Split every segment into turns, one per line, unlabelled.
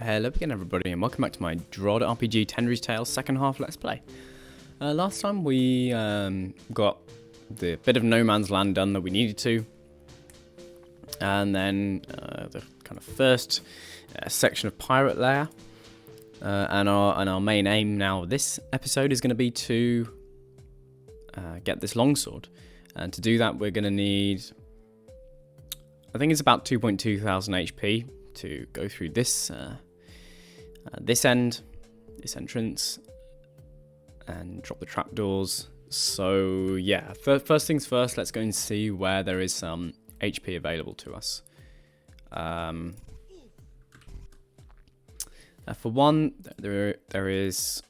Hello again everybody and welcome back to my DROD RPG Tendry's Tale second half Let's Play. Last time we got the bit of no man's land done that we needed to, and then the kind of first section of Pirate Lair, and our main aim now this episode is going to be to get this longsword, and to do that we're going to need, I think it's about 2,200 HP to go through this this entrance, and drop the trapdoors. So yeah, first things first, let's go and see where there is some HP available to us. For one, there is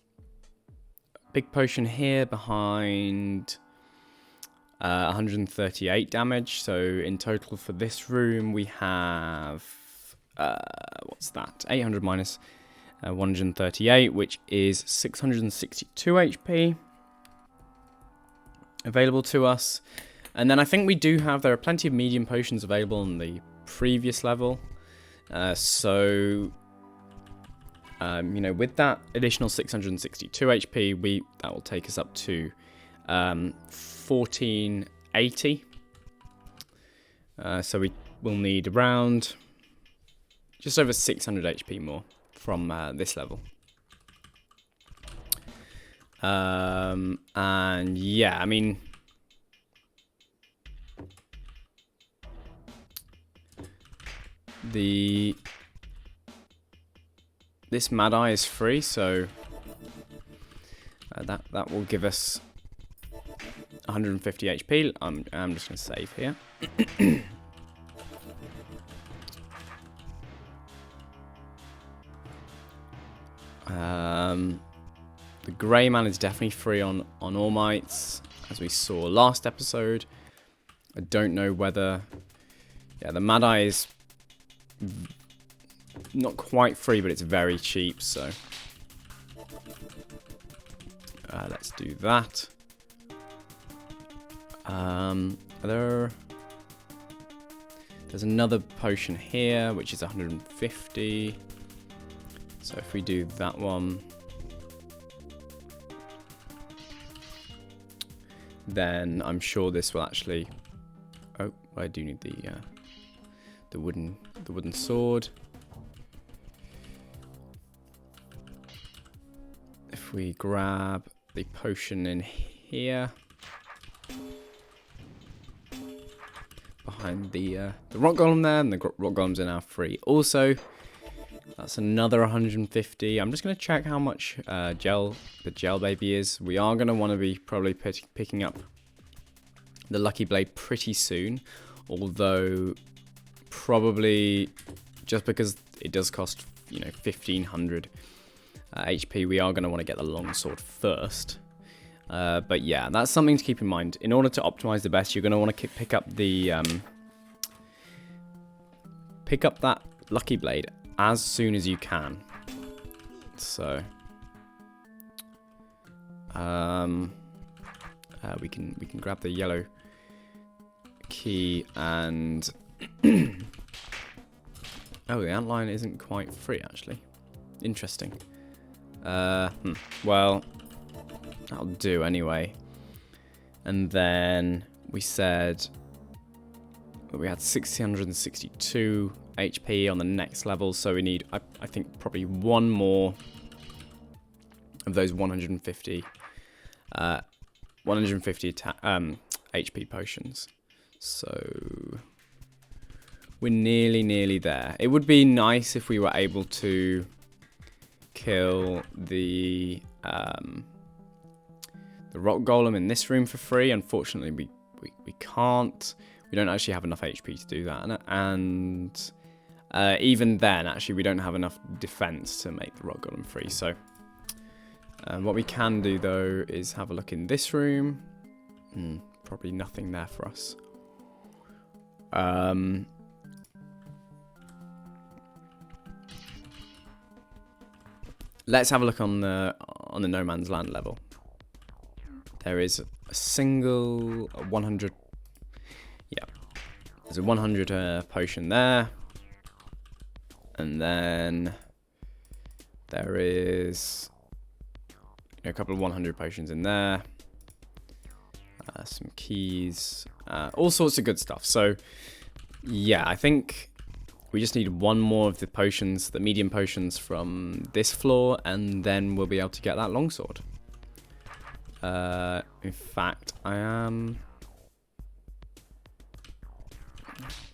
a big potion here behind 138 damage. So in total for this room we have what's that? 800 minus 138, which is 662 HP available to us. And then I think we do have, there are plenty of medium potions available on the previous level. So you know, with that additional 662 HP, that will take us up to 1480. So we will need around just over 600 HP more from this level. And yeah, I mean, this Mad Eye is free, so that will give us 150 HP. I'm just gonna save here. The Grey Man is definitely free on All Mights, as we saw last episode. I don't know whether... Yeah, the Mad Eye is not quite free, but it's very cheap, so... let's do that. There's another potion here, which is 150. So if we do that one, then I'm sure this will actually... Oh, I do need the wooden sword. If we grab the potion in here, behind the rock golem there, and the rock golems are now free. Also, that's another 150. I'm just going to check how much the gel baby is. We are going to want to be probably picking up the lucky blade pretty soon, although probably just because it does cost, you know, 1500 HP, we are going to want to get the longsword first. But yeah, that's something to keep in mind. In order to optimize the best, you're going to want to pick up that lucky blade as soon as you can. So we can grab the yellow key, and oh, the antlion isn't quite free actually. Interesting. Well, that'll do anyway. And then we said that we had 662 HP on the next level, so we need, I think, probably one more of those 150 HP potions. So we're nearly there. It would be nice if we were able to kill the rock golem in this room for free. Unfortunately, we can't. We don't actually have enough HP to do that, and even then, actually, we don't have enough defense to make the rock golem free. So what we can do, though, is have a look in this room. Probably nothing there for us. Let's have a look on the no man's land level. There is a single 100. Yeah, there's a 100 potion there, and then There is a couple of 100 potions in there. Some keys. All sorts of good stuff. So, yeah, I think we just need one more of the potions, the medium potions from this floor, and then we'll be able to get that longsword. In fact, I am...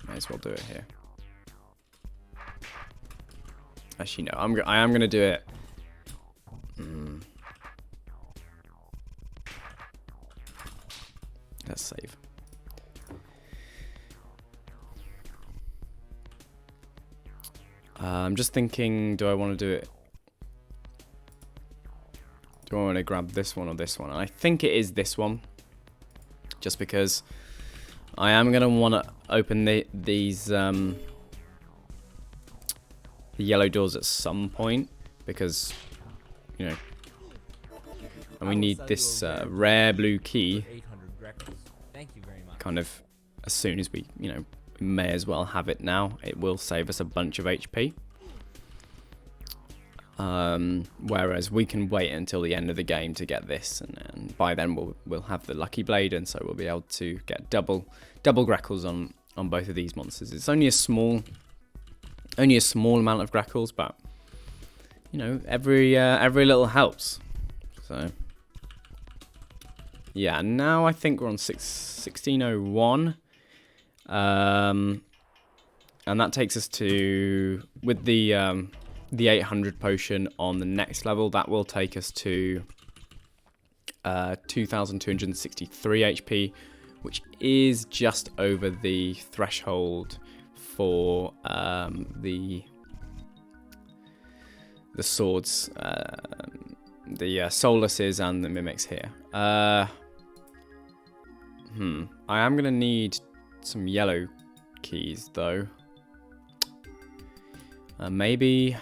May as well do it here. Actually, no, I am going to do it. Let's save. I'm just thinking, do I want to do it? Do I want to grab this one or this one? And I think it is this one. Just because I am going to want to open these the yellow doors at some point. Because, you know, and we need this rare blue key kind of as soon as we, you know, we may as well have it now. It will save us a bunch of HP. Whereas we can wait until the end of the game to get this, and by then we'll have the lucky blade, and so we'll be able to get double grackles on both of these monsters. It's only a small amount of grackles, but you know, every little helps. So yeah, now I think we're on 1601. And that takes us to, with the 800 potion on the next level, that will take us to 2263 HP, which is just over the threshold for the swords, the Solaces and the Mimics here. I am going to need some yellow keys, though. Maybe...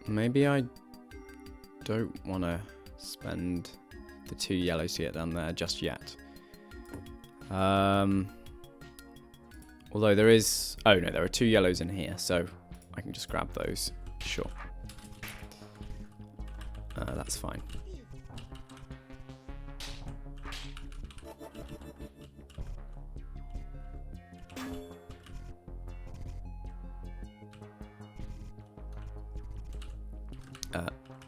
Maybe I don't want to spend the 2 yellows to get down there just yet. Although there is... Oh, no, there are 2 yellows in here, so I can just grab those. Sure. That's fine.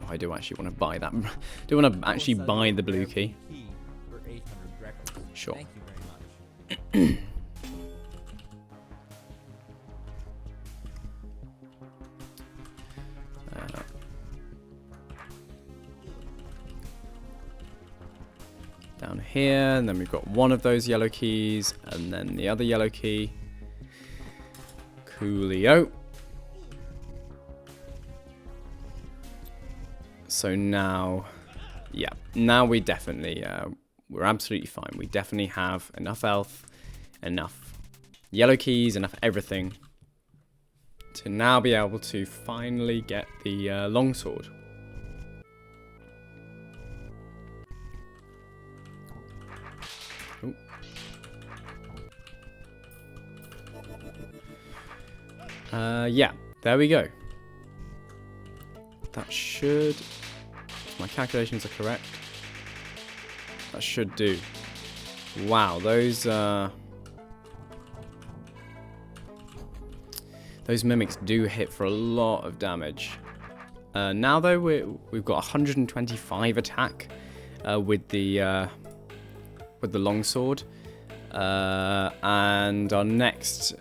I do actually want to buy that. Do want to actually buy the blue key. Sure.
Thank you very much.
Down here, and then we've got one of those yellow keys, and then the other yellow key. Coolio. So now, yeah, now we definitely, we're absolutely fine. We definitely have enough health, enough yellow keys, enough everything to now be able to finally get the longsword. Yeah, there we go. That should, if my calculations are correct, that should do. Wow, those mimics do hit for a lot of damage. Now though, we've got 125 attack with the longsword. And our next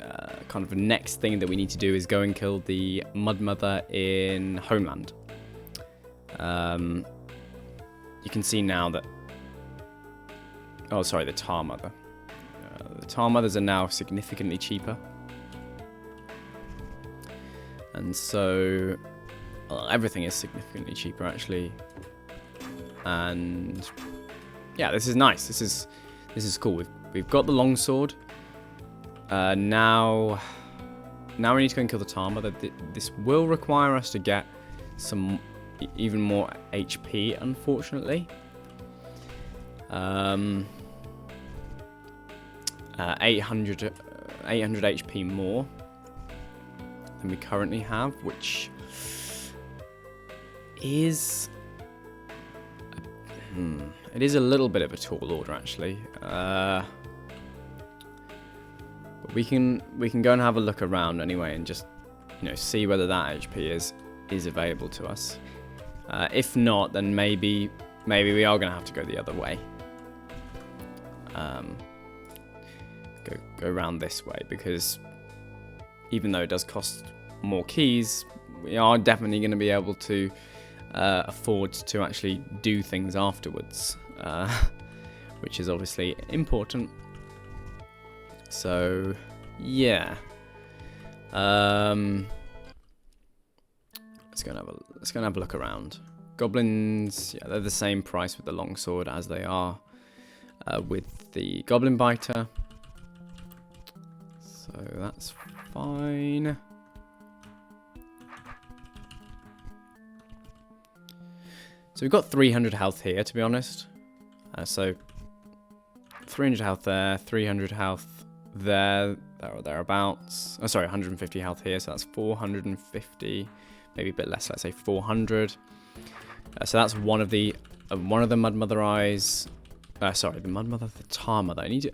next thing that we need to do is go and kill the Mud Mother in Homeland. You can see now that... Oh, sorry, the Tar Mother. The Tar Mothers are now significantly cheaper. And so... Well, everything is significantly cheaper, actually. And... Yeah, this is nice. This is cool. We've got the longsword. Now we need to go and kill the Tar Mother. This will require us to get some even more HP, unfortunately. 800 HP more than we currently have, which is it is a little bit of a tall order actually. But we can go and have a look around anyway and just see whether that HP is available to us. If not, then maybe we are going to have to go the other way. Go around this way, because even though it does cost more keys, we are definitely going to be able to afford to actually do things afterwards, which is obviously important. So yeah, let's go and have a look around. Goblins, yeah, they're the same price with the longsword as they are with the goblin biter, so that's fine. So we've got 300 health here, to be honest. So 300 health there, 300 health there or thereabouts. Oh, sorry, 150 health here, so that's 450, maybe a bit less. Let's say 400. So that's one of the Mud Mother Eyes. Sorry, the Mud Mother, the Tar Mother. I need to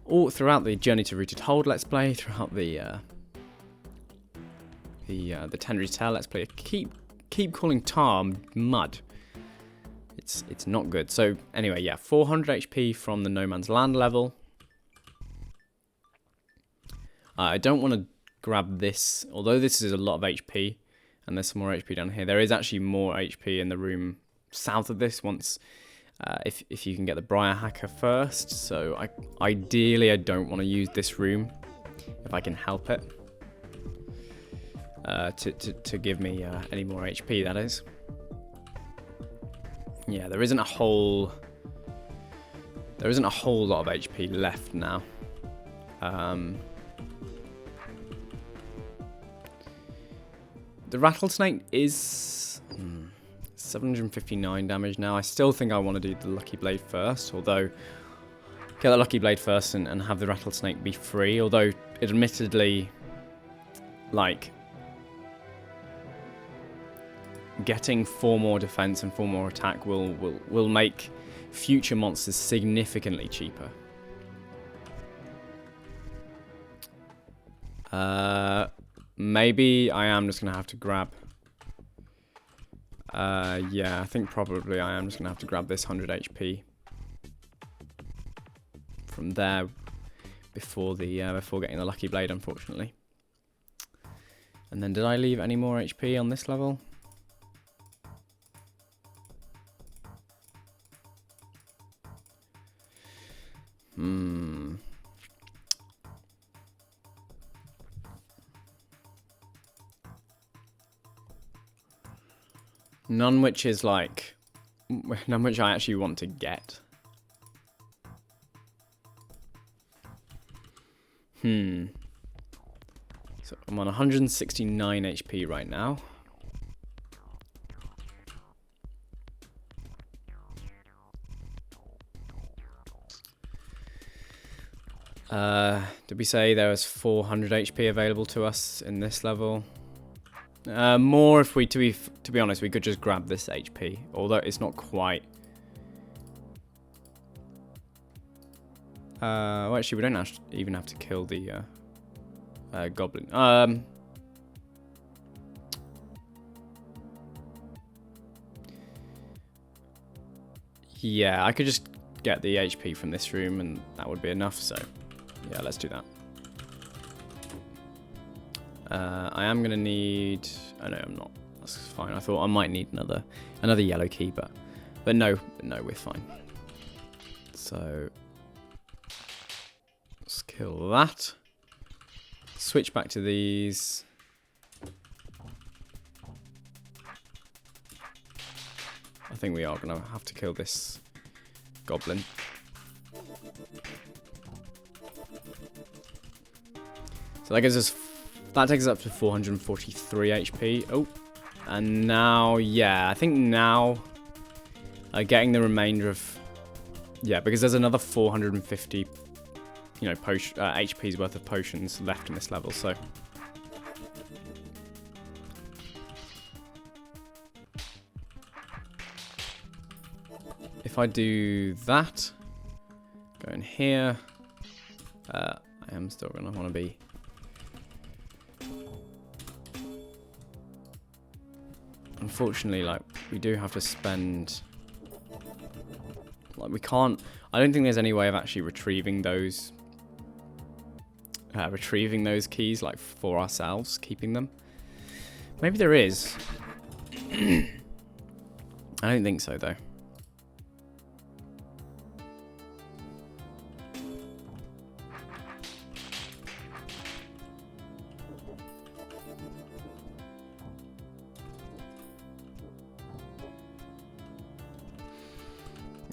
all throughout the Journey to Rooted Hold Let's Play, throughout the Tendry's Tale Let's Play. Keep calling Tar Mud. It's not good. So anyway, yeah, 400 HP from the No Man's Land level. I don't want to grab this, although this is a lot of HP, and there's some more HP down here. There is actually more HP in the room south of this once, if you can get the Briar Hacker first. So ideally I don't want to use this room if I can help it, to give me any more HP, that is. Yeah, there isn't a whole lot of HP left now. The Rattlesnake is 759 damage now. I still think I want to do the Lucky Blade first, although get the Lucky Blade first and have the Rattlesnake be free, although admittedly, like, getting 4 more defense and 4 more attack will make future monsters significantly cheaper. Maybe I am just gonna have to grab. Yeah, I think probably I am just gonna have to grab this 100 HP from there before getting the Lucky Blade, unfortunately. And then did I leave any more HP on this level? None which I actually want to get. So I'm on 169 HP right now. Did we say there was 400 HP available to us in this level? More if we, to be honest, we could just grab this HP, although it's not quite. Well, actually, we don't even have to kill the goblin. Yeah, I could just get the HP from this room, and that would be enough. So, yeah, let's do that. I am gonna need. Oh no, I'm not. That's fine. I thought I might need another yellow key, but no, we're fine. So let's kill that. Switch back to these. I think we are gonna have to kill this goblin. So that gives us. That takes us up to 443 HP. Oh, and now, yeah, I think now getting the remainder of, yeah, because there's another 450, you know, HP's worth of potions left in this level. So if I do that, go in here, I am still going to want to be... Unfortunately, like, we do have to spend... Like, we can't... I don't think there's any way of actually retrieving those keys, like, for ourselves, keeping them. Maybe there is. I don't think so, though.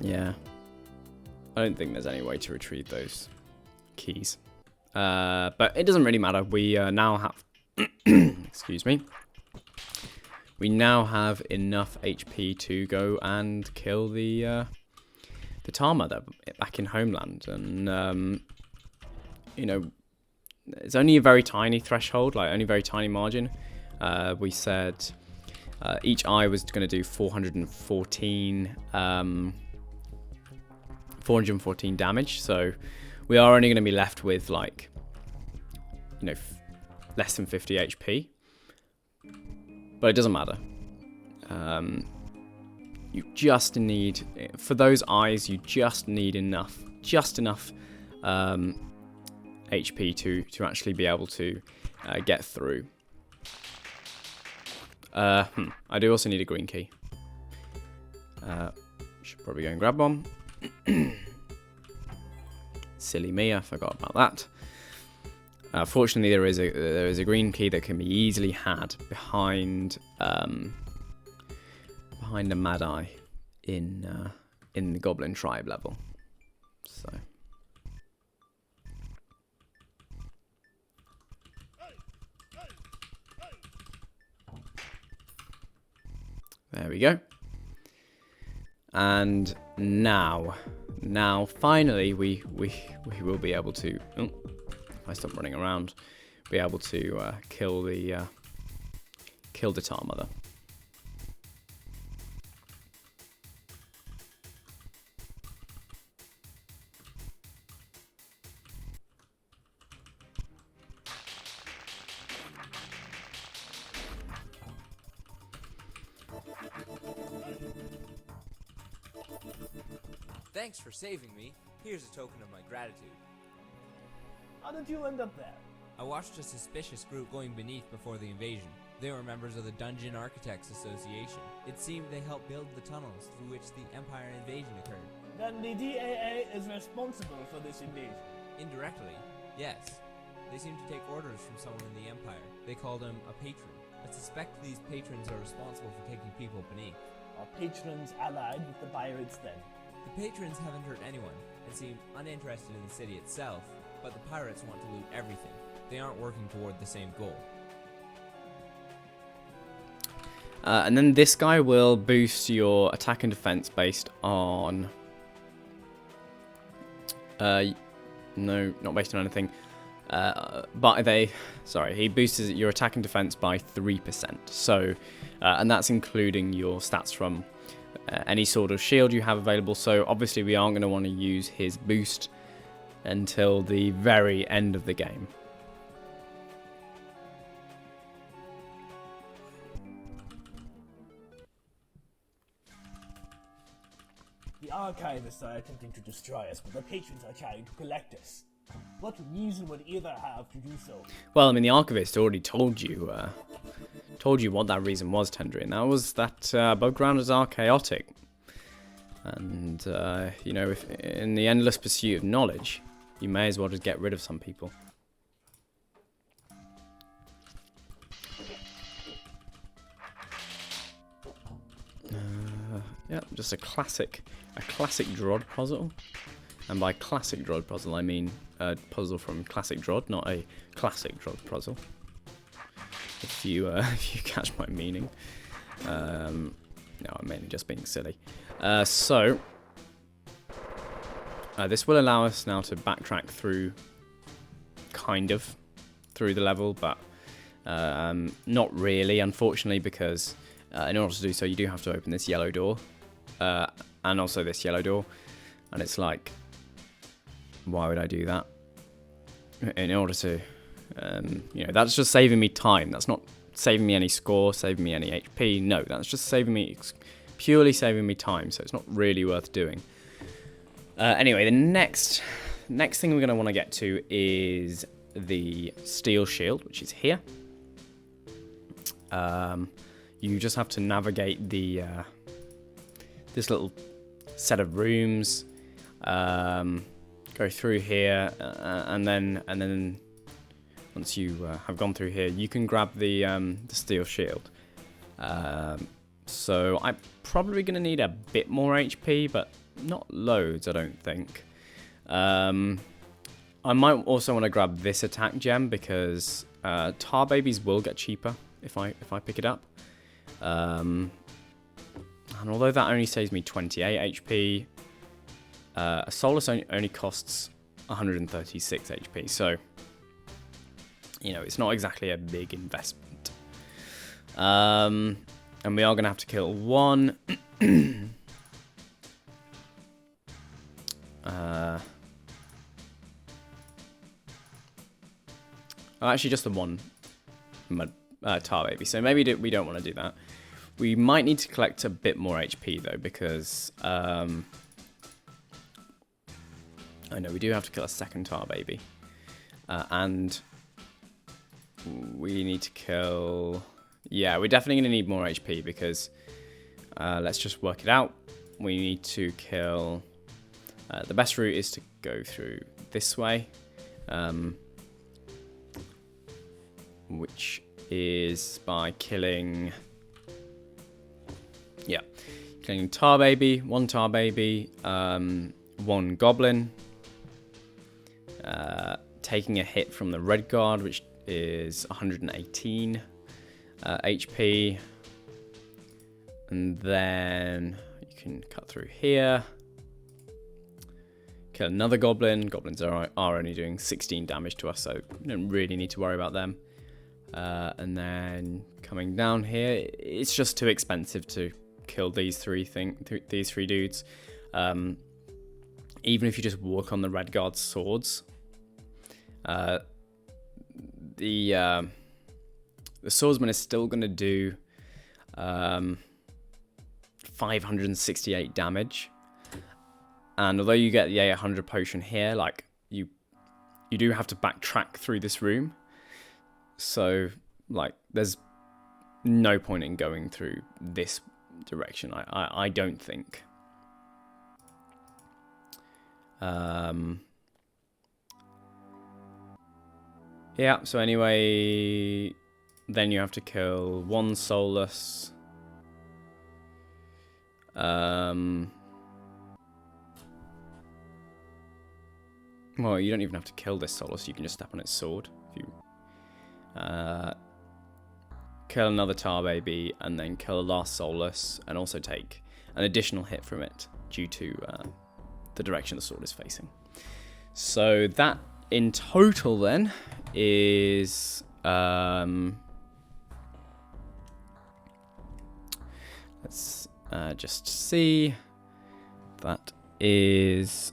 Yeah. I don't think there's any way to retrieve those keys. But it doesn't really matter. We now have... excuse me. We now have enough HP to go and kill the Tar Mother back in Homeland. And, you know, it's only a very tiny threshold, like only a very tiny margin. We said each eye was going to do 414 damage, so we are only going to be left with, like, you know, less than 50 HP, but it doesn't matter. You just need, for those eyes, you just need enough HP to actually be able to get through. I do also need a green key. Should probably go and grab one. Silly me, I forgot about that. Fortunately, there is a green key that can be easily had behind a Mad Eye in the Goblin Tribe level. So there we go. And now finally we will be able to, if I stop running around, be able to kill the Tar Mother.
Thanks for saving me. Here's a token of my gratitude.
How did you end up there?
I watched a suspicious group going beneath before the invasion. They were members of the Dungeon Architects Association. It seemed they helped build the tunnels through which the Empire invasion occurred.
Then the DAA is responsible for this invasion.
Indirectly, yes. They seemed to take orders from someone in the Empire. They called him a patron. I suspect these patrons are responsible for taking people beneath.
Are patrons allied with the pirates then?
The patrons haven't hurt anyone and seem uninterested in the city itself, but the pirates want to loot everything. They aren't working toward the same goal.
And then this guy will boost your attack and defense based on... no, not based on anything. He boosts your attack and defense by 3%. So, and that's including your stats from any sort of shield you have available. So obviously we aren't going to want to use his boost until the very end of the game.
The archivists are attempting to destroy us, but the patrons are trying to collect us. What reason would either have to do so?
Well, I mean, the archivist already told you what that reason was, Tendry, and that was that above grounders are chaotic. And, you know, if in the endless pursuit of knowledge, you may as well just get rid of some people. Yeah, just a classic DROD puzzle. And by classic DROD puzzle, I mean a puzzle from classic DROD, not a classic DROD puzzle. If you catch my meaning. No, I'm mainly just being silly. So This will allow us now to backtrack through, kind of, through the level, but not really, unfortunately, because in order to do so, you do have to open this yellow door, and also this yellow door, and it's like, why would I do that? In order to, you know, that's just saving me time. That's not saving me any score, saving me any HP. No, that's just saving me, purely saving me time, so it's not really worth doing. Anyway, the next thing we're going to want to get to is the steel shield, which is here. You just have to navigate the this little set of rooms, go through here, and then once you have gone through here, you can grab the steel shield. So I'm probably going to need a bit more HP, but not loads, I don't think. I might also want to grab this attack gem because tar babies will get cheaper if I pick it up. And although that only saves me 28 HP, a Solus only costs 136 HP, so you know, it's not exactly a big investment. And we are going to have to kill one. Actually, just the one tar baby. So maybe we don't want to do that. We might need to collect a bit more HP though, because I know we do have to kill a second tar baby, and we need to kill. Yeah, we're definitely going to need more HP because let's just work it out. We need to kill. The best route is to go through this way, which is by killing. Yeah, killing tar baby, one tar baby, one goblin, taking a hit from the red guard, which is 118 HP, and then you can cut through here, kill another goblin. Goblins are only doing 16 damage to us, so you don't really need to worry about them. And then coming down here, it's just too expensive to kill these three dudes. Even if you just walk on the red guard's swords, the swordsman is still going to do 568 damage, and although you get the 800 potion here, like you do have to backtrack through this room, so like there's no point in going through this direction. I don't think. Yeah, so anyway, then you have to kill one Solus. Well, you don't even have to kill this Solus, you can just step on its sword. If you kill another tar baby, and then kill a last Solus, and also take an additional hit from it due to the direction the sword is facing. So that in total then is let's just see, that is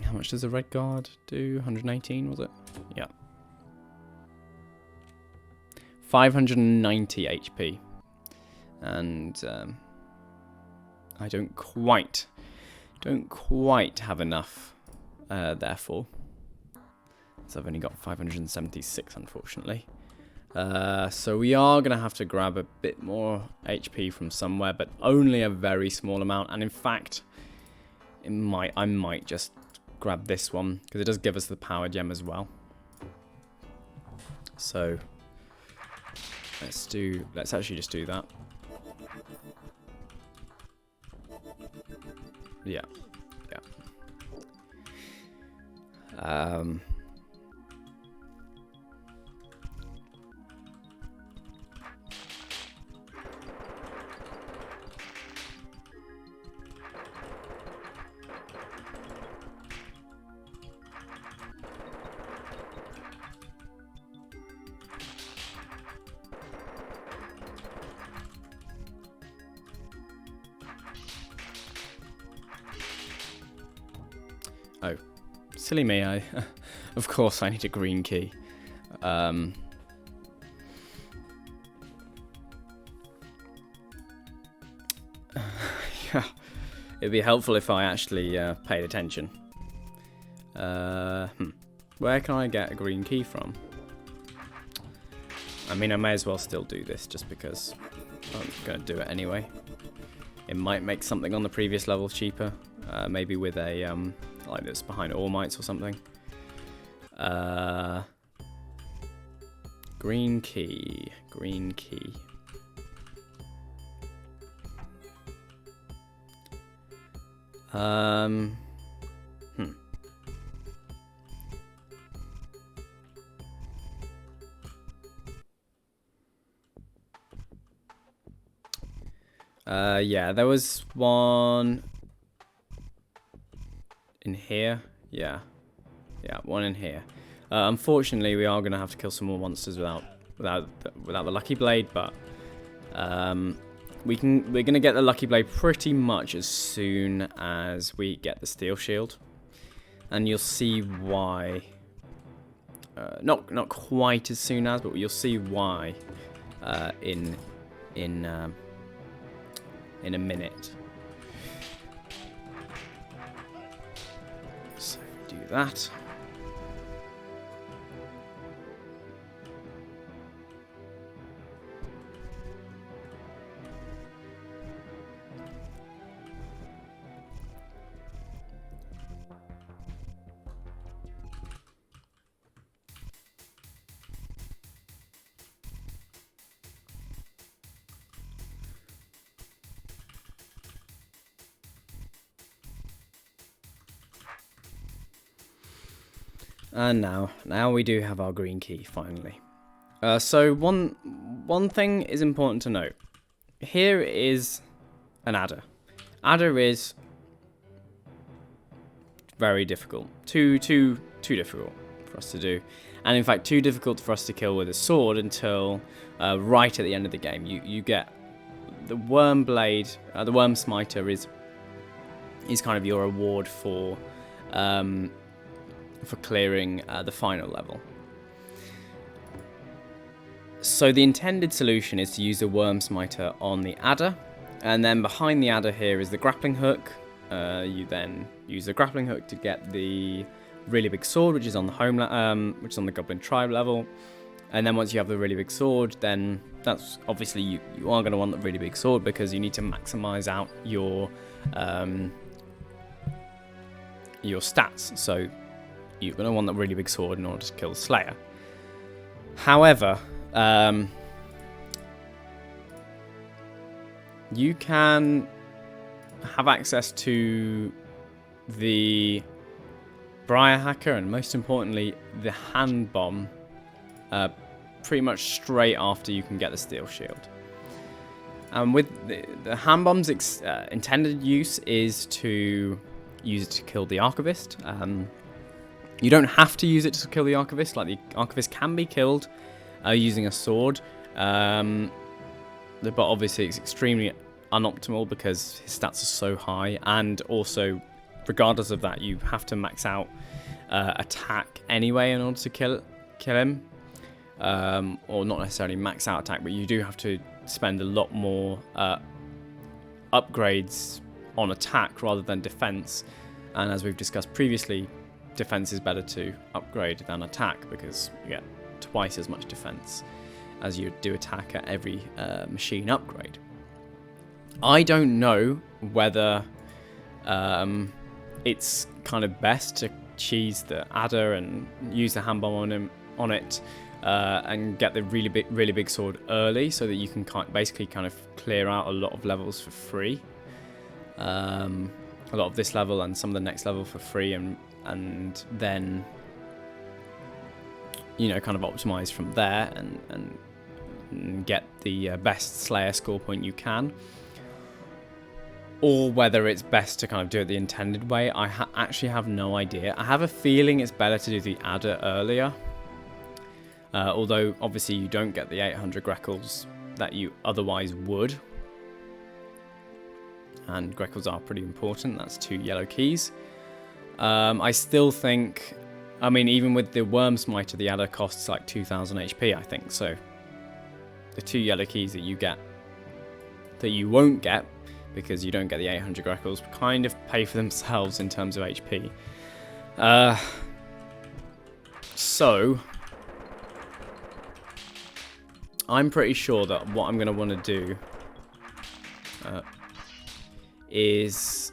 how much does the red guard do? 118, was it? Yeah. 590 HP. And I don't quite have enough, therefore. So I've only got 576, unfortunately. So we are going to have to grab a bit more HP from somewhere, but only a very small amount. And in fact, I might just grab this one, because it does give us the power gem as well. So let's actually just do that. Yeah. Oh, silly me, of course I need a green key. Yeah, it'd be helpful if I actually paid attention. Where can I get a green key from? I mean, I may as well still do this just because I'm going to do it anyway. It might make something on the previous level cheaper. Maybe with a, like this behind all mites or something. Green key. Green key. Yeah, there was one in here. Yeah, one in here. Unfortunately, we are going to have to kill some more monsters without the lucky blade, but we're going to get the lucky blade pretty much as soon as we get the steel shield, and you'll see why. Not quite as soon as, but you'll see why in a minute. So do that. And now we do have our green key, finally. So one thing is important to note. Here is an adder. Adder is very difficult. Too difficult for us to do. And in fact, too difficult for us to kill with a sword until right at the end of the game. You get the worm blade, the worm smiter is kind of your reward for clearing the final level. So the intended solution is to use the worm smiter on the adder, and then behind the adder here is the grappling hook. You then use the grappling hook to get the really big sword, which is on the which is on the goblin tribe level. And then once you have the really big sword, then that's obviously you are going to want the really big sword because you need to maximize out your stats. So you're going to want that really big sword in order to kill the Slayer. However, you can have access to the Briar Hacker and most importantly the hand bomb pretty much straight after you can get the steel shield. And with the hand bomb's intended use is to use it to kill the Archivist. You don't have to use it to kill the Archivist. Like, the Archivist can be killed using a sword, but obviously it's extremely unoptimal because his stats are so high, and also, regardless of that, you have to max out attack anyway in order to kill him, or not necessarily max out attack, but you do have to spend a lot more upgrades on attack rather than defense, and as we've discussed previously, defense is better to upgrade than attack because you get twice as much defense as you do attack at every machine upgrade. I don't know whether it's kind of best to cheese the adder and use the hand bomb on it and get the really big sword early so that you can basically kind of clear out a lot of levels for free. A lot of this level and some of the next level for free, and then, you know, kind of optimize from there and get the best Slayer score point you can, or whether it's best to kind of do it the intended way. I actually have no idea. I have a feeling it's better to do the adder earlier, although obviously you don't get the 800 Greckles that you otherwise would, and Greckles are pretty important. That's 2 yellow keys. I still think, I mean, even with the Worm Smiter, the adder costs like 2000 HP, I think. So the 2 yellow keys that you get, that you won't get because you don't get the 800 Greckles, kind of pay for themselves in terms of HP. So I'm pretty sure that what I'm going to want to do is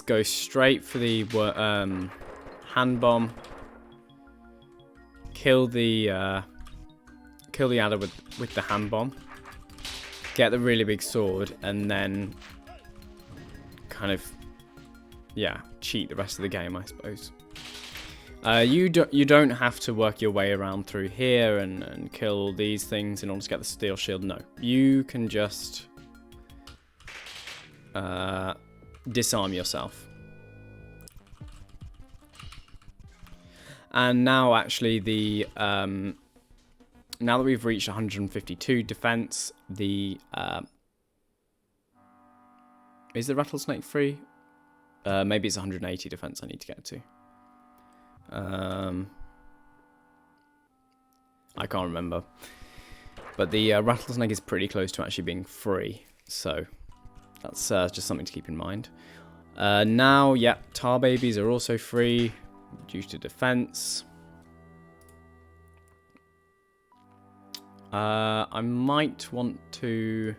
go straight for the hand bomb, kill the adder with the hand bomb, get the really big sword, and then kind of, yeah, cheat the rest of the game, I suppose. You don't have to work your way around through here and kill all these things in order to get the steel shield. No, you can just disarm yourself. And now actually the now that we've reached 152 defense, the is the rattlesnake free? Maybe it's 180 defense I need to get to. I can't remember, but the rattlesnake is pretty close to actually being free, so that's just something to keep in mind. Now, yeah, tar babies are also free due to defense. I might want to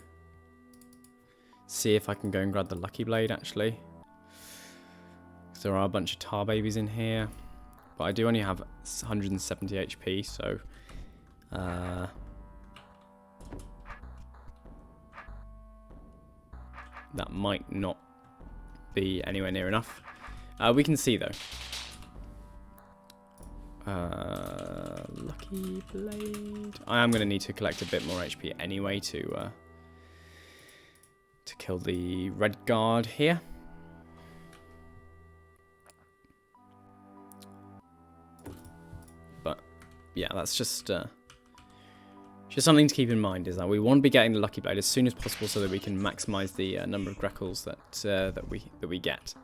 see if I can go and grab the lucky blade actually, because there are a bunch of tar babies in here. But I do only have 170 HP, so that might not be anywhere near enough. We can see though. Lucky blade. I am going to need to collect a bit more HP anyway to kill the red guard here. Yeah, that's just something to keep in mind, is that we want to be getting the lucky blade as soon as possible so that we can maximize the number of Greckles that we get.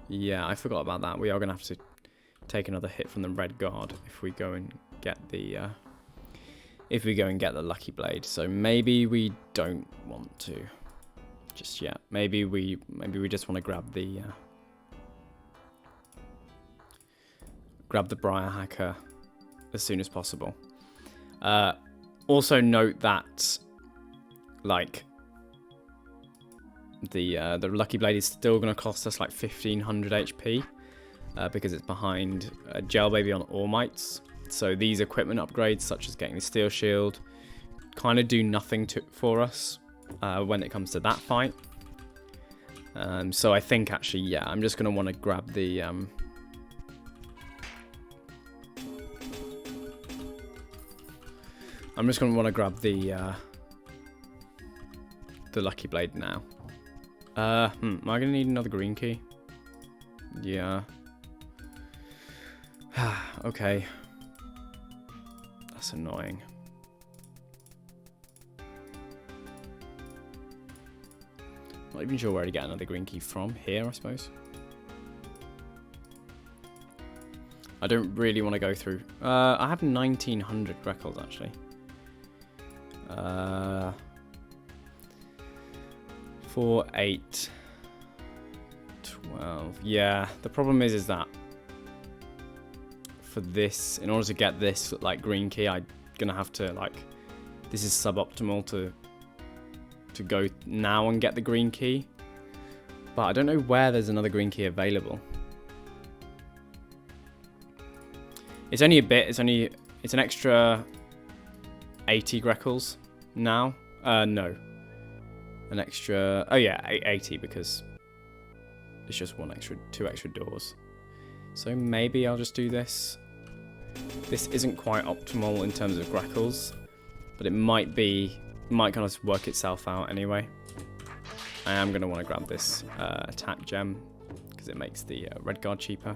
Yeah, I forgot about that. We are gonna have to take another hit from the red guard if we go and get the lucky blade. So maybe we don't want to just yet. Maybe we just want to grab the Briar Hacker as soon as possible. Also note that like the lucky blade is still going to cost us like 1500 HP because it's behind Gel Baby on All Mites. So these equipment upgrades, such as getting the steel shield, kind of do nothing for us when it comes to that fight. So I think actually, yeah, I'm just going to want to grab the lucky blade now. Am I going to need another green key? Yeah. Okay. That's annoying. Not even sure where to get another green key from. Here, I suppose. I don't really want to go through. I have 1900 Greckles actually. 4, 8, 12. Yeah, the problem is that for this, in order to get this like green key, I'm gonna have to like, this is suboptimal to go now and get the green key. But I don't know where there's another green key available. It's only a bit. It's an extra 80 Greckles now. No. An extra, oh yeah, 80 because it's just two extra doors. So maybe I'll just do this. This isn't quite optimal in terms of Greckles, but it might kind of work itself out anyway. I am going to want to grab this attack gem because it makes the red guard cheaper.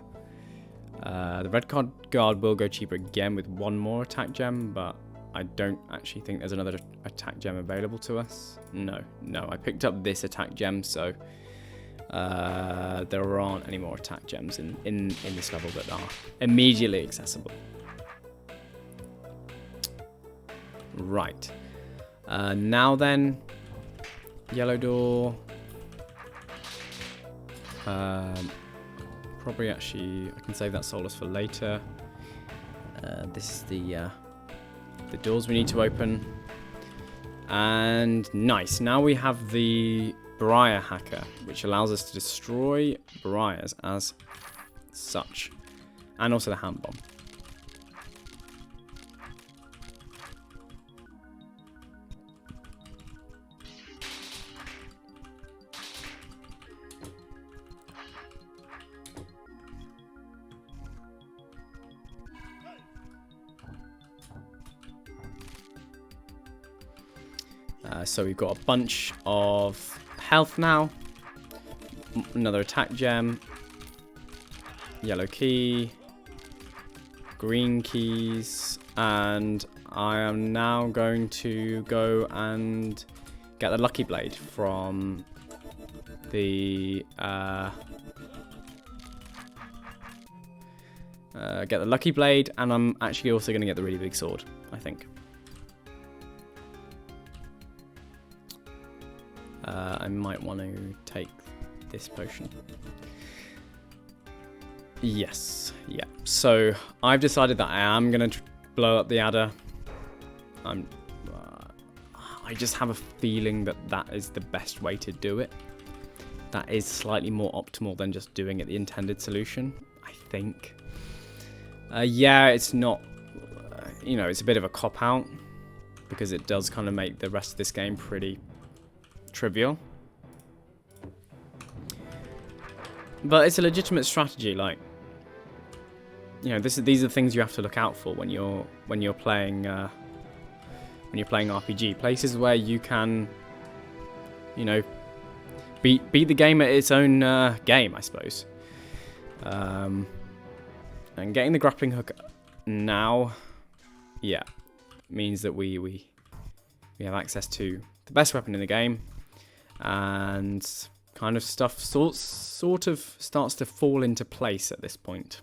The red card guard will go cheaper again with one more attack gem, but I don't actually think there's another attack gem available to us. No, I picked up this attack gem, so there aren't any more attack gems in this level that are immediately accessible. Right. Now then, yellow door. Probably actually, I can save that Solus for later. This is the doors we need to open. And nice, now we have the Briar Hacker, which allows us to destroy Briars as such. And also the Hand Bomb. So we've got a bunch of health now. Another attack gem. Yellow key. Green keys. And I am now going to go and get the Lucky Blade from the... get the Lucky Blade, and I'm actually also going to get the really big sword, I think. I might want to take this potion. Yes, yeah. So I've decided that I am going to blow up the adder. I just have a feeling that that is the best way to do it. That is slightly more optimal than just doing it the intended solution, I think. Yeah, it's not, you know, it's a bit of a cop-out because it does kind of make the rest of this game pretty trivial. But it's a legitimate strategy, like, you know, these are the things you have to look out for when you're playing RPG. Places where you can, you know, beat the game at its own game, I suppose. And getting the grappling hook now, yeah, means that we have access to the best weapon in the game, and kind of stuff sort of starts to fall into place at this point.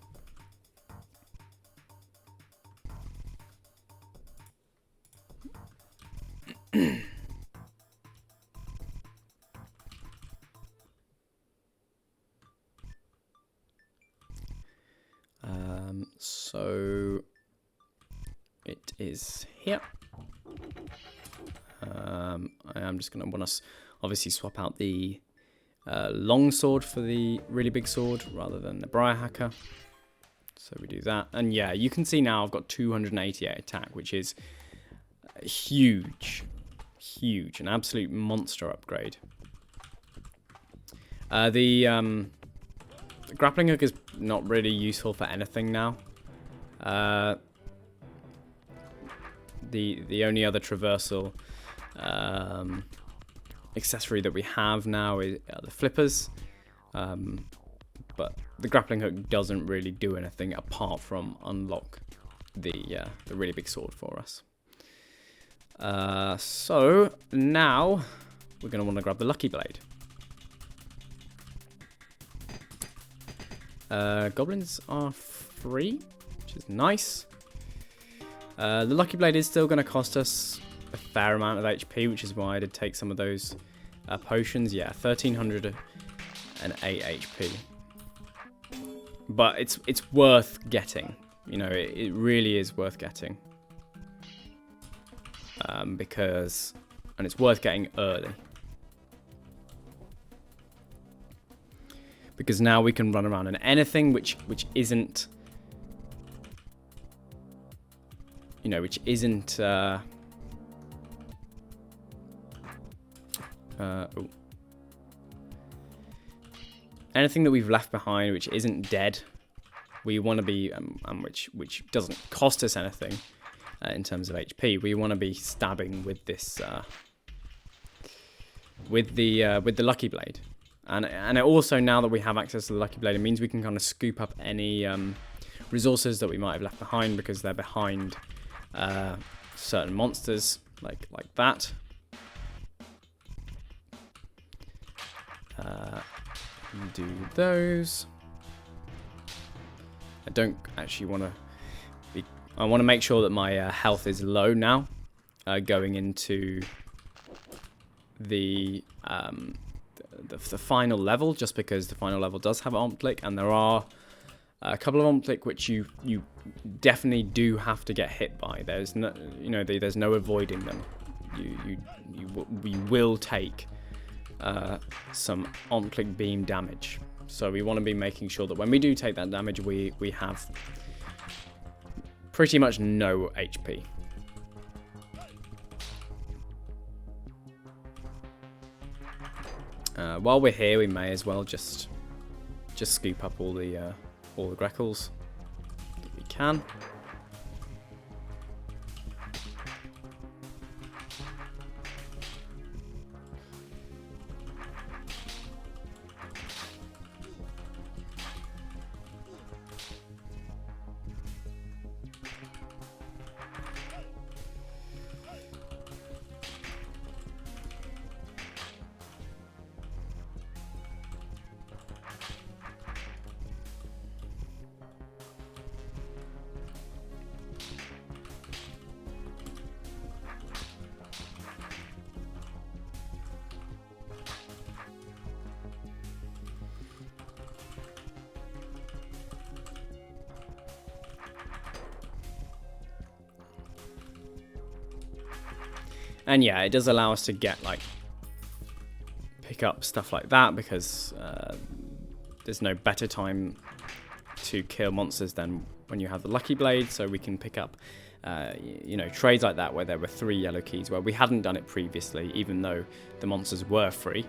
So it is here. I am just going to want to obviously swap out the long sword for the really big sword rather than the Briar Hacker. So we do that. And yeah, you can see now I've got 288 attack, which is huge. Huge. An absolute monster upgrade. The grappling hook is not really useful for anything now. The only other traversal accessory that we have now is the flippers, but the grappling hook doesn't really do anything apart from unlock the really big sword for us. So now we're going to want to grab the Lucky Blade. Goblins are free, which is nice. The Lucky Blade is still going to cost us a fair amount of HP, which is why I did take some of those potions. Yeah, 1308 HP. But it's worth getting. You know, it really is worth getting. And it's worth getting early. Because now we can run around in anything which isn't, you know, anything that we've left behind which isn't dead. We want to be, which doesn't cost us anything in terms of HP. We want to be stabbing with this, with the Lucky Blade. And it also, now that we have access to the Lucky Blade, it means we can kind of scoop up any resources that we might have left behind because they're behind certain monsters, like that. Do those. I don't actually want to be... I want to make sure that my health is low now, going into the final level, just because the final level does have an omp click, and there are a couple of omp click which you definitely do have to get hit by. There's no, there's no avoiding them. We will take some omp click beam damage. So we want to be making sure that when we do take that damage, we have pretty much no HP. While we're here, we may as well just scoop up all the Greckles that we can. And yeah, it does allow us to get, like, pick up stuff like that, because there's no better time to kill monsters than when you have the Lucky Blade, so we can pick up, trades like that where there were 3 yellow keys, where we hadn't done it previously, even though the monsters were free,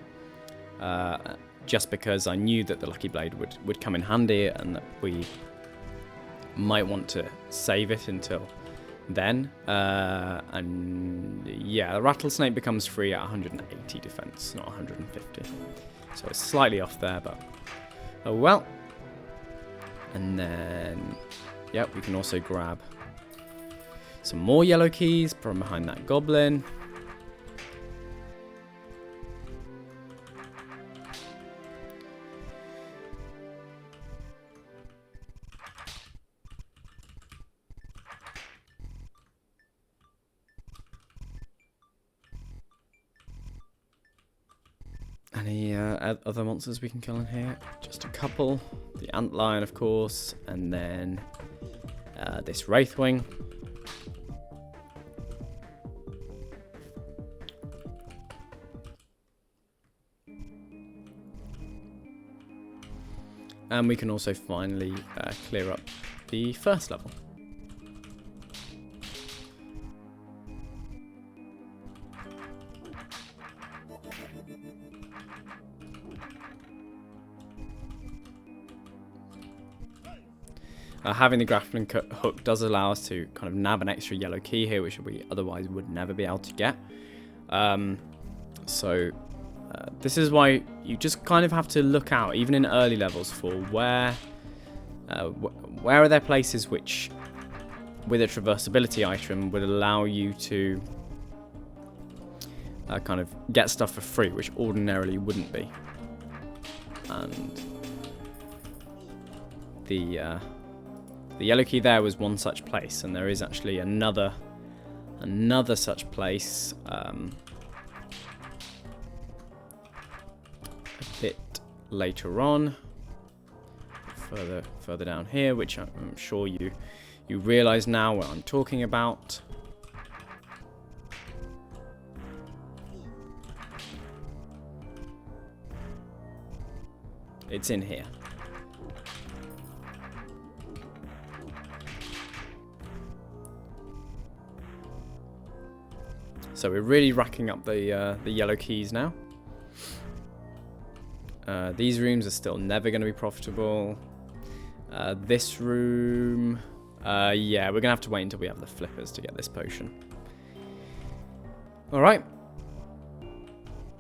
just because I knew that the Lucky Blade would come in handy, and that we might want to save it until then. And yeah, the Rattlesnake becomes free at 180 defense, not 150, so it's slightly off there, but oh well. And then we can also grab some more yellow keys from behind that goblin. Any other monsters we can kill in here? Just a couple. The Antlion, of course, and then this Wraithwing. And we can also finally clear up the first level. Having the grappling hook does allow us to kind of nab an extra yellow key here, which we otherwise would never be able to get. This is why you just kind of have to look out, even in early levels, for where are there places which, with a traversability item, would allow you to kind of get stuff for free, which ordinarily wouldn't be. And the yellow key there was one such place, and there is actually another such place a bit later on, further down here, which I'm sure you realise now what I'm talking about. It's in here. So we're really racking up the yellow keys now. These rooms are still never going to be profitable. This room, yeah, we're going to have to wait until we have the flippers to get this potion. Alright.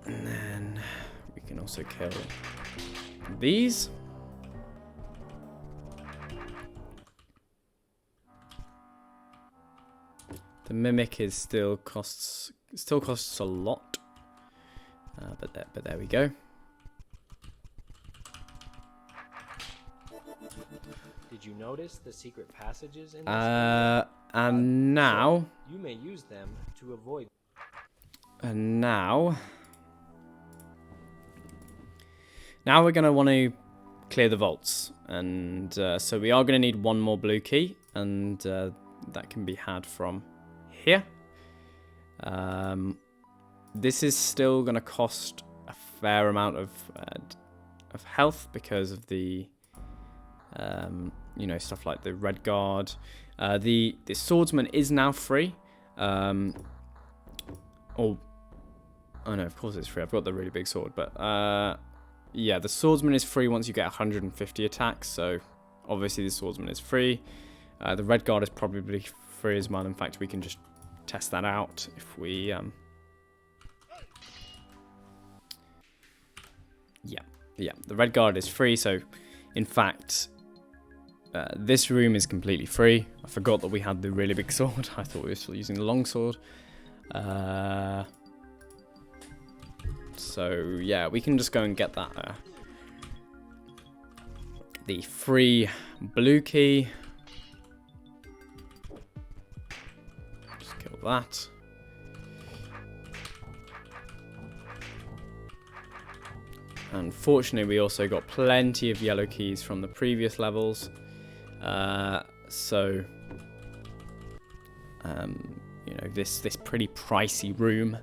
And then we can also kill these. The mimic is still costs a lot, but there we go.
Did you notice the secret passages in this?
And now,
you may use them to avoid.
and now we're gonna want to clear the vaults, and so we are gonna need one more blue key, and that can be had from here. This is still gonna cost a fair amount of health because of the you know, stuff like the red guard. The swordsman is now free. Oh no, of course it's free. I've got the really big sword, but yeah, the swordsman is free once you get 150 attacks. So obviously the swordsman is free. The red guard is probably free as well. In fact, we can just test that out if we yeah, the red guard is free. So in fact, this room is completely free. I forgot that we had the really big sword. I thought we were still using the long sword. So yeah, we can just go and get that the free blue key. Just kill that. Unfortunately, we also got plenty of yellow keys from the previous levels. So you know, this pretty pricey room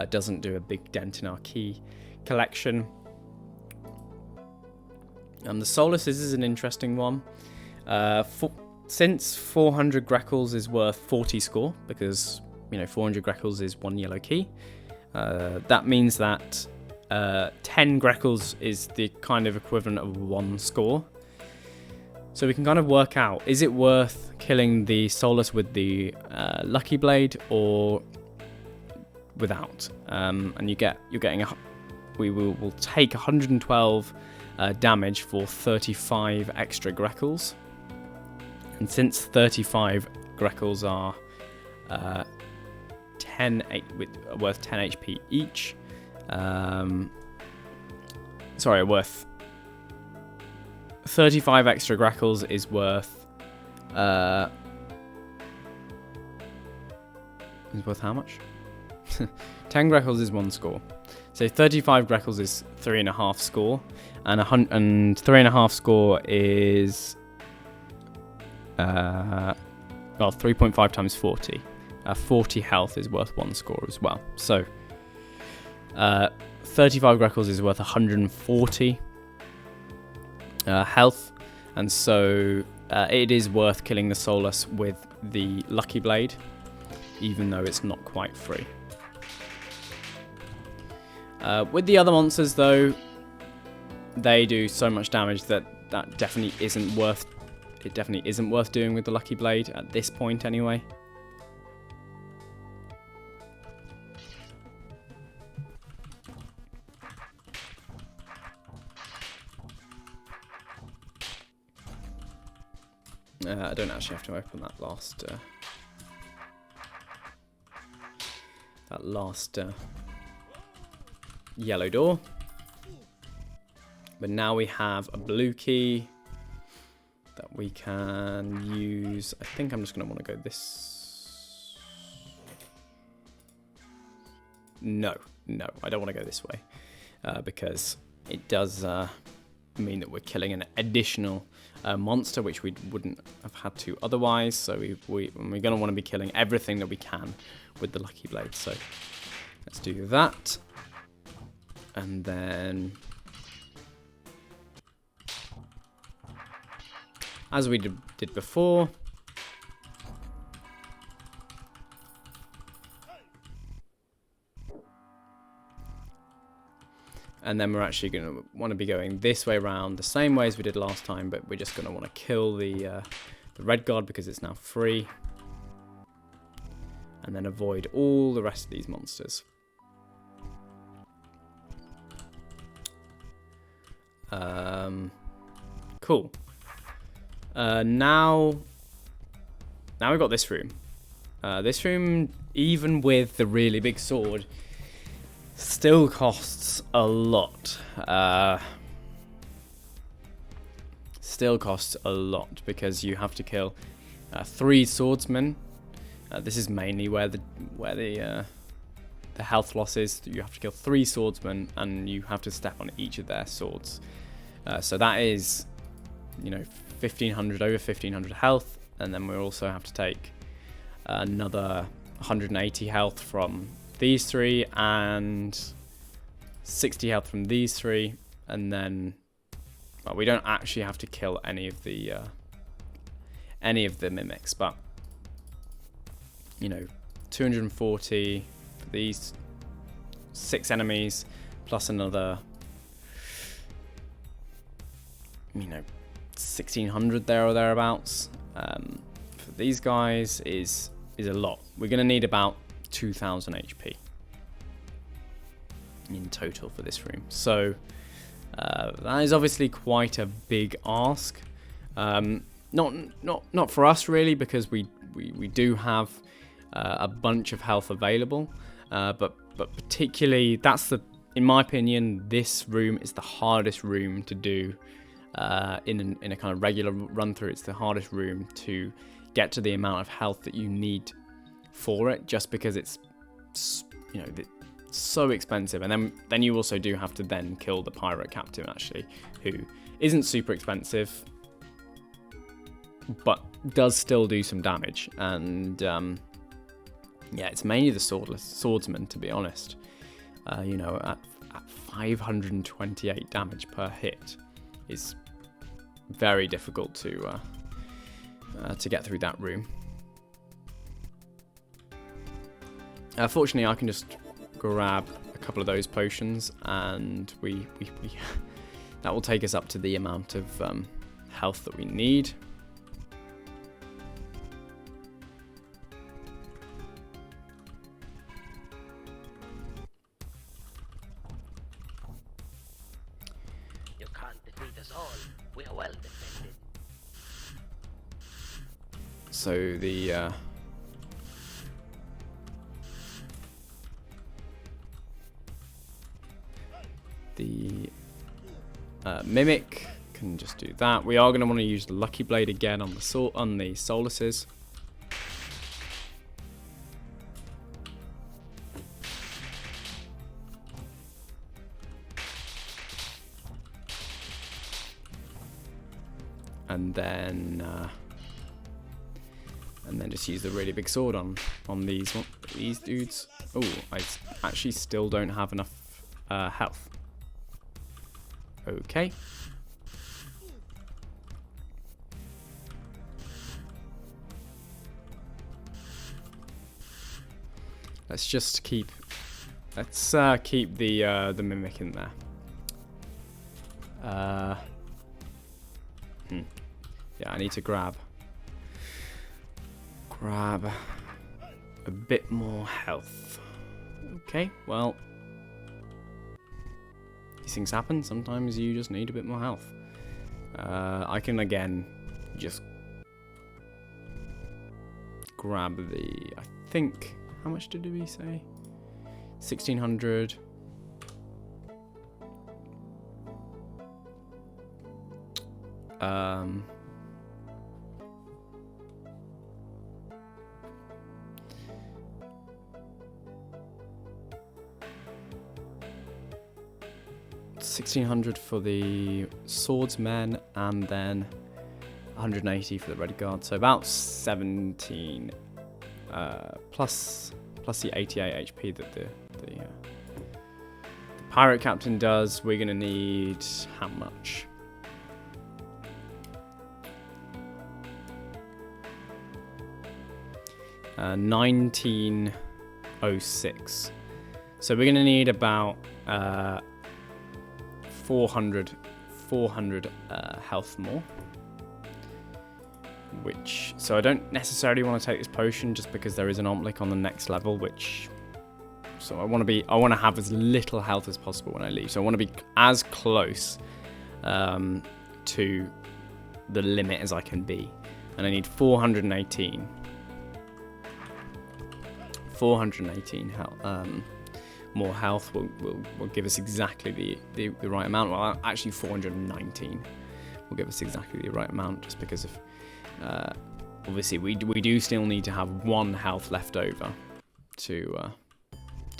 doesn't do a big dent in our key collection. The Solace is an interesting one. Since 400 Greckles is worth 40 score, because you know 400 Greckles is 1 yellow key. That means that 10 Greckles is the kind of equivalent of 1 score. So we can kind of work out, is it worth killing the Solus with the Lucky Blade or without? And we'll take 112 damage for 35 extra Greckles. And since 35 Greckles are worth 10 HP each, worth 35 extra Greckles is worth how much? 10 Greckles is 1 score. So 35 Greckles is 3.5 score, and 3.5 score is 3.5 times 40. 40 health is worth 1 score as well. So 35 Greckles is worth 140 health, and so it is worth killing the Solus with the Lucky Blade, even though it's not quite free. With the other monsters, though, they do so much damage that definitely isn't worth. It definitely isn't worth doing with the Lucky Blade at this point, anyway. I don't actually have to open that last yellow door. But now we have a blue key that we can use. I think I'm just going to want to go this. No, I don't want to go this way because it does mean that we're killing an additional monster, which we wouldn't have had to otherwise. So we're going to want to be killing everything that we can with the Lucky Blade. So let's do that. And then, as we did before, and then we're actually going to want to be going this way around the same way as we did last time, but we're just going to want to kill the red guard because it's now free, and then avoid all the rest of these monsters. Cool. Now we've got this room. This room, even with the really big sword, still costs a lot. Because you have to kill 3 swordsmen. This is mainly where the health loss is. You have to kill 3 swordsmen, and you have to step on each of their swords. So that is, 1500 over 1500 health, and then we also have to take another 180 health from these 3 and 60 health from these 3, and then we don't actually have to kill any of the mimics, but 240 for these 6 enemies plus another 1600 there or thereabouts. For these guys is a lot. We're going to need about 2000 HP in total for this room. So that is obviously quite a big ask. Not for us really, because we do have a bunch of health available, but particularly in my opinion, this room is the hardest room to do in a kind of regular run through. It's the hardest room to get to the amount of health that you need for it, just because it's so expensive. And then you also do have to then kill the pirate captain, actually, who isn't super expensive but does still do some damage. And it's mainly the swordsman, to be honest. At 528 damage per hit is very difficult to get through that room. Fortunately, I can just grab a couple of those potions, and we that will take us up to the amount of health that we need.
You can't defeat us all. We are well defended.
So the mimic can just do that. We are going to want to use the Lucky Blade again on the Soluses. And then just use the really big sword on these dudes. Oh, I actually still don't have enough health. Okay. Let's just keep the mimic in there. Yeah, I need to grab a bit more health. Okay, well, these things happen. Sometimes you just need a bit more health. I can again just grab I think, how much did we say? 1600. $1,600 for the swordsmen, and then 180 for the red guard. So about 17 plus the 88 HP that the pirate captain does. We're gonna need how much? $1906. So we're gonna need about 400 health more. So I don't necessarily want to take this potion, just because there is an omelet on the next level, so I want to have as little health as possible when I leave. So I want to be as close to the limit as I can be, and I need 418. 418 health, more health will give us exactly the right amount. Well, actually 419 will give us exactly the right amount, just because of obviously we do still need to have 1 health left over to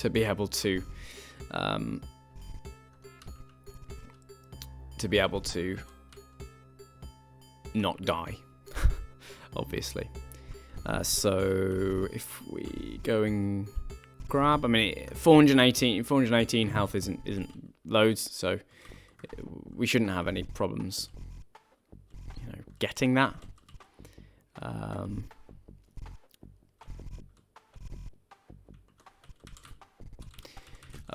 be able to not die, obviously. So if we go and grab, I mean, 418 health isn't loads, so we shouldn't have any problems, getting that.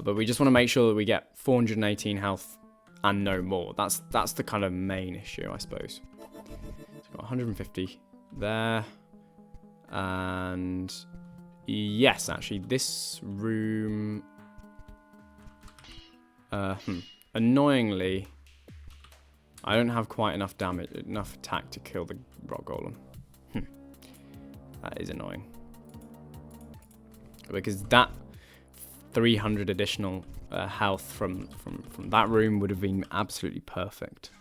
But we just want to make sure that we get 418 health and no more. That's the kind of main issue, I suppose. So we've got 150 there. And yes, actually, this room, annoyingly, I don't have quite enough damage, enough attack to kill the rock golem. That is annoying, because that 300 additional health from that room would have been absolutely perfect.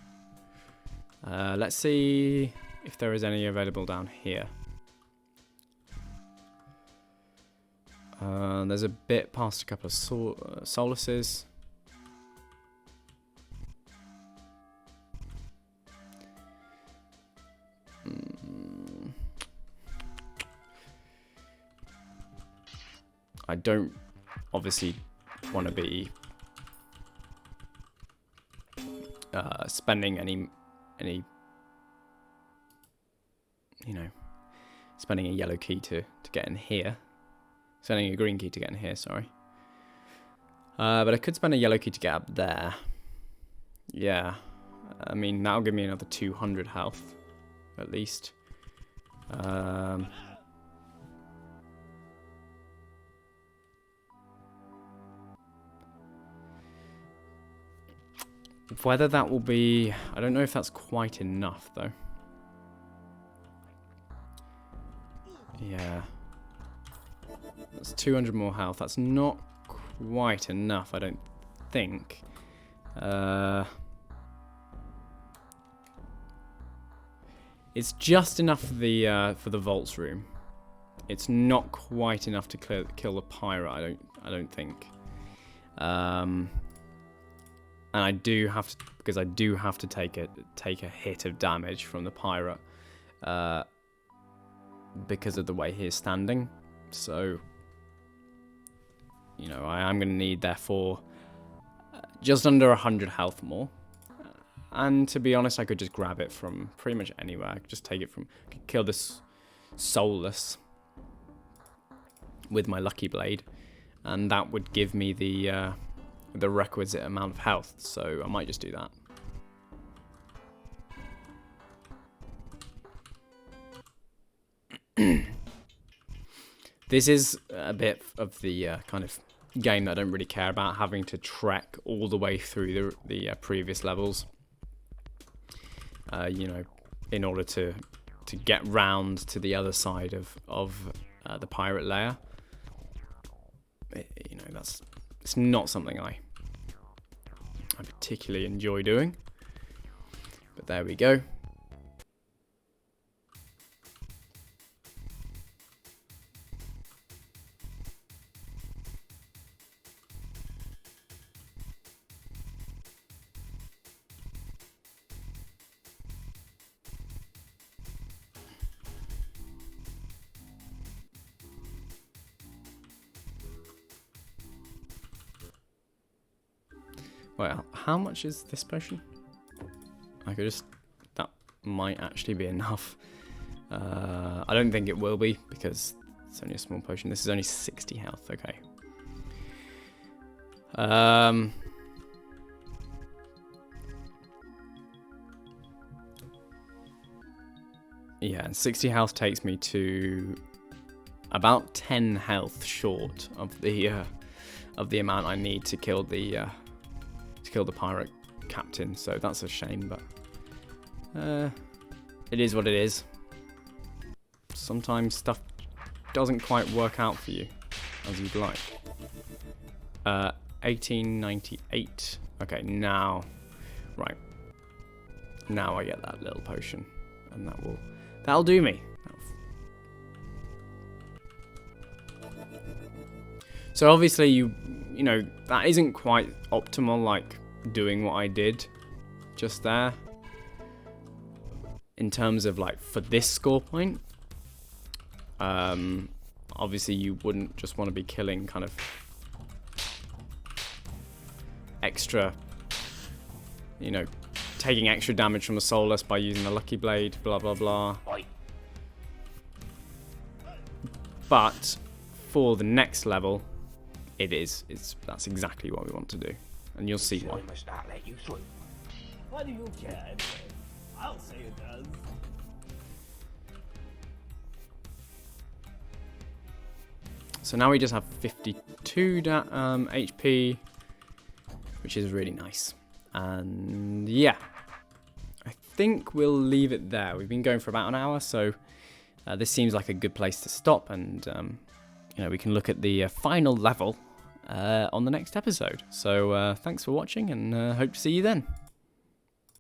Let's see if there is any available down here. There's a bit past a couple of solaces. I don't obviously want to be spending any spending a yellow key to get in here. Spending a green key to get in here, sorry. But I could spend a yellow key to get up there. Yeah. I mean, that'll give me another 200 health, at least. Whether that will be... I don't know if that's quite enough, though. Yeah. That's 200 more health. That's not quite enough, I don't think. It's just enough for the vaults room. It's not quite enough to kill the pirate. I don't think. And I do have to, because I do have to take a hit of damage from the pirate, because of the way he is standing. So, I am going to need, therefore, just under 100 health more. And to be honest, I could just grab it from pretty much anywhere. I could just take it from... I could kill this soulless with my lucky blade, and that would give me the requisite amount of health. So I might just do that. This is a bit of the kind of game that I don't really care about, having to trek all the way through the previous levels. In order to get round to the other side of the pirate lair. It's not something I particularly enjoy doing. But there we go. Well, how much is this potion? I could just... That might actually be enough. I don't think it will be, because it's only a small potion. This is only 60 health, okay. Yeah, and 60 health takes me to about 10 health short of the amount I need to kill the pirate captain. So that's a shame, but it is what it is. Sometimes stuff doesn't quite work out for you. as you'd like. 1898. Okay, now, right. Now I get that little potion, and that'll do me. So obviously you know, that isn't quite optimal, like doing what I did just there. In terms of like for this score point, obviously you wouldn't just want to be killing kind of extra, you know, taking extra damage from a soulless by using the lucky blade, blah blah blah. But for the next level, that's exactly what we want to do, and you'll see why.
Why do you care anyway? I'll say it does.
So now we just have 52 HP, which is really nice. And yeah, I think we'll leave it there. We've been going for about an hour, so this seems like a good place to stop, and you know, we can look at the final level on the next episode. So thanks for watching, and hope to see you then.